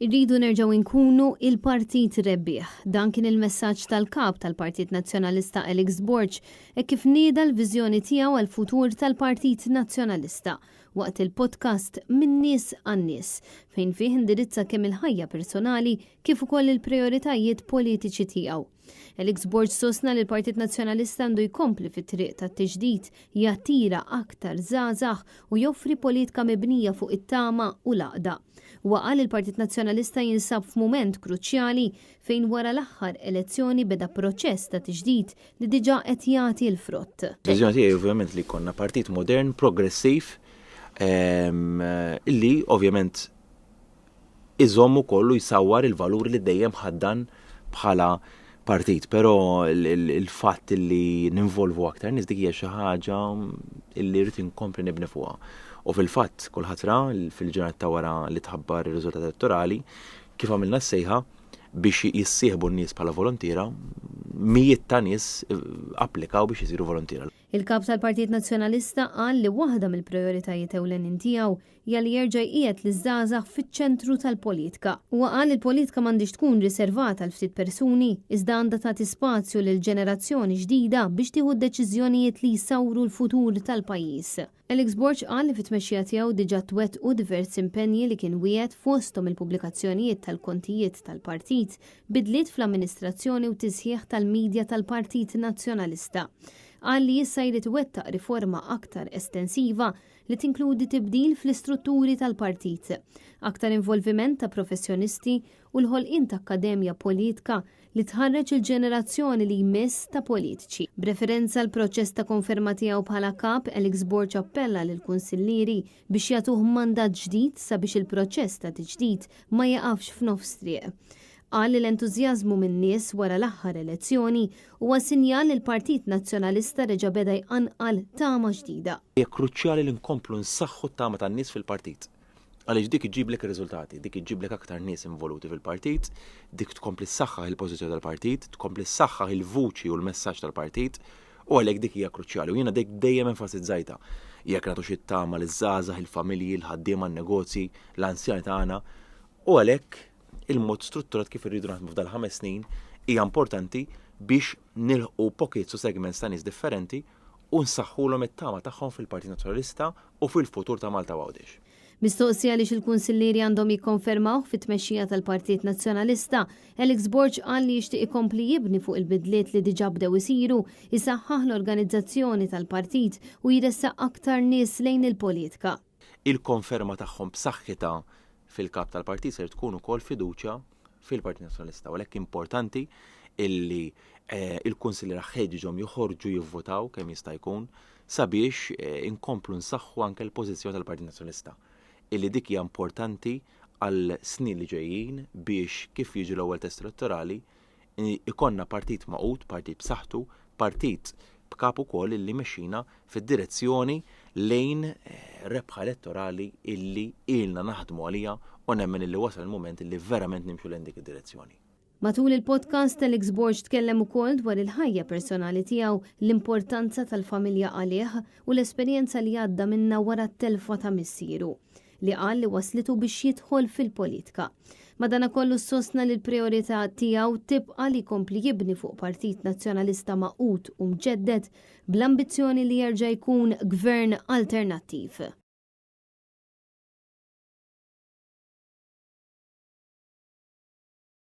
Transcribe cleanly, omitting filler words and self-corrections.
Irridu nerġgħu nkunu il-Partit Rebbieħ. Dan kien il-messaġġ tal-kap tal-Partit Nazzjonalista Alex Borg kif nieda l-viżjoni tiegħu għall-futur tal-Partit Nazzjonalista waqt il-podcast Min nies għan-nies fejn fih indirizza kemm il-ħajja personali kif ukoll il-prijoritajiet politiċi tiegħu. Alex Borg sostna li l-Partit Nazzjonalista għandu jkompli fit-triq tat-tiġdid, jattira aktar żgħażagħ u joffri politika mibnija fuq it-tama u l-għaqda. Waqal il-Partit Nazzjonalista jinsab f'mument kruċjali fejn wara l-aħħar elezzjoni beda proċess ta' tiġdid li diġà qed jagħti l-frott. Viżjoni tiegħi ovvjament li jkollna partit modern, progressiv, illi ovvjament iżommu kollu jsawwar il-valuri li dejjem ħaddan bħala partit, però il-fatt li ninvolvu aktar nies dik hija xi ħaġa illi rrid inkompli nibni fuqha. U fil-fatt kulħadd ra fil-ġurnata wara li tħabbar ir-riżultat elettorali kif għamilna s-sejħa biex jissieħbu n-nies bħala volontira, mijiet ta' nies applikaw biex jisiru volontira. Il-kap tal-Partit Nazzjonalista qal li waħda mill-prijoritajiet ewlenin tiegħu hija li jerġa' jqiegħed liż-żgħażagħ fiċ-ċentru tal-politika. Huwa qal il-politika m'għandix tkun riservata għal ftit persuni iżda għandha tagħti spazju lil ġenerazzjoni ġdida biex tieħu deċiżjonijiet li jsawru l-futur tal-pajjiż. Alex Borg qal li fit-tmexxija tiegħu diġà twettqu diversi impenji li kien wiegħed fosthom il-pubblikazzjonijiet tal-kontijiet tal-partit, bidliet fl-amministrazzjoni u tisħiħ tal-midja tal-Partit Nazzjonalista. Qal li issa jrid iwettaq riforma aktar estensiva li tinkludi tibdil fl-istrutturi tal-partit, aktar involviment ta' professjonisti u l-ħolqien ta' akkademja politika li tħarreġ il-ġenerazzjoni li jmiss ta' politiċi. B'referenza l proċess ta' konferma tiegħu bħala kap, Alex Borg appella lil kunsillieri biex jagħtuh mandat ġdid sabiex il-proċess ta' tiġdid ma jaqafx f'nofs triq. Qal li l-entużjażmu min-nies wara l-aħħar elezzjoni huwa sinjal li l-Partit Nazzjonalista reġa' beda jqanqal tama ġdida. Hija kruċjali li nkomplu nsaħħu t-tama tan-nies fil-partit. Għaliex dik iġiblek ir-riżultati, dik iġiblek aktar nies involuti fil-partit, dik tkompli ssaħħaħ il-pożizzjoni tal-partit, tkompli ssaħħaħ il-vuċi u l-messaġġ tal-partit, u għalhekk dik hija kruċjali. U jiena dik dejjem enfasizzajta. Jekk nagħtu xi tama liż-żgħażagħ, il-familji, l-ħaddiema, n-negozji, l-anzjani tagħna, u għalhekk il-mod strutturat kif irridu naħdmu f'dal 5 snin hija importanti biex nilħqu pockets u segments ta' nies differenti u nsaħħulhom it-tama tagħhom fil-Partit Nazzjonalista u fil-futur ta' Malta Għawdex. Mistoqsija li il-kunsillieri għandhom jikkonfermaw fit-tmexxija tal-Partit Nazzjonalista, Alex Borg qal li jixtieq ikompli jibni fuq il-bidliet li diġà bdew isiru, isaħħaħ l-organizzazzjoni tal-partit u jressaq aktar nies lejn il-politika. Il-konferma tagħhom b'saħħitha fil-kap tal-partit ser tkun ukoll fiduċja fil-Partit Nazzjonalista. U hekk importanti illi il-kunsilliera ħeġġhom joħorġu jivvotaw kemm jista' jkun sabiex inkomplu nsaħħu anke l-pożizzjoni tal-Partit Nazzjonalista. Illi dik hija importanti għal snin li ġejjin biex kif jiġu l-ewwel test elettorali ikonna partit maqut, partit b'saħħtu, partit b'kap ukoll illi mexxina fid-direzzjoni lejn rebħa elettorali illi ilna naħdmu għalija u nemmen illi wasal il-moment illi verament nimxu lejn dik id-direzzjoni. Matul il-podcast Alex Borg tkellem ukoll dwar il-ħajja personali tiegħu, l-importanza tal-familja għalih u l-esperjenza li għadda minna wara t-telfa ta' missieru li qal li waslitu biex jidħol fil-politika. Madankollu sostna li l-priorità tiegħu tibqa' li jkompli jibni fuq Partit Nazzjonalista maqut u mġedded bl-ambizzjoni li jerġa' jkun gvern alternattiv.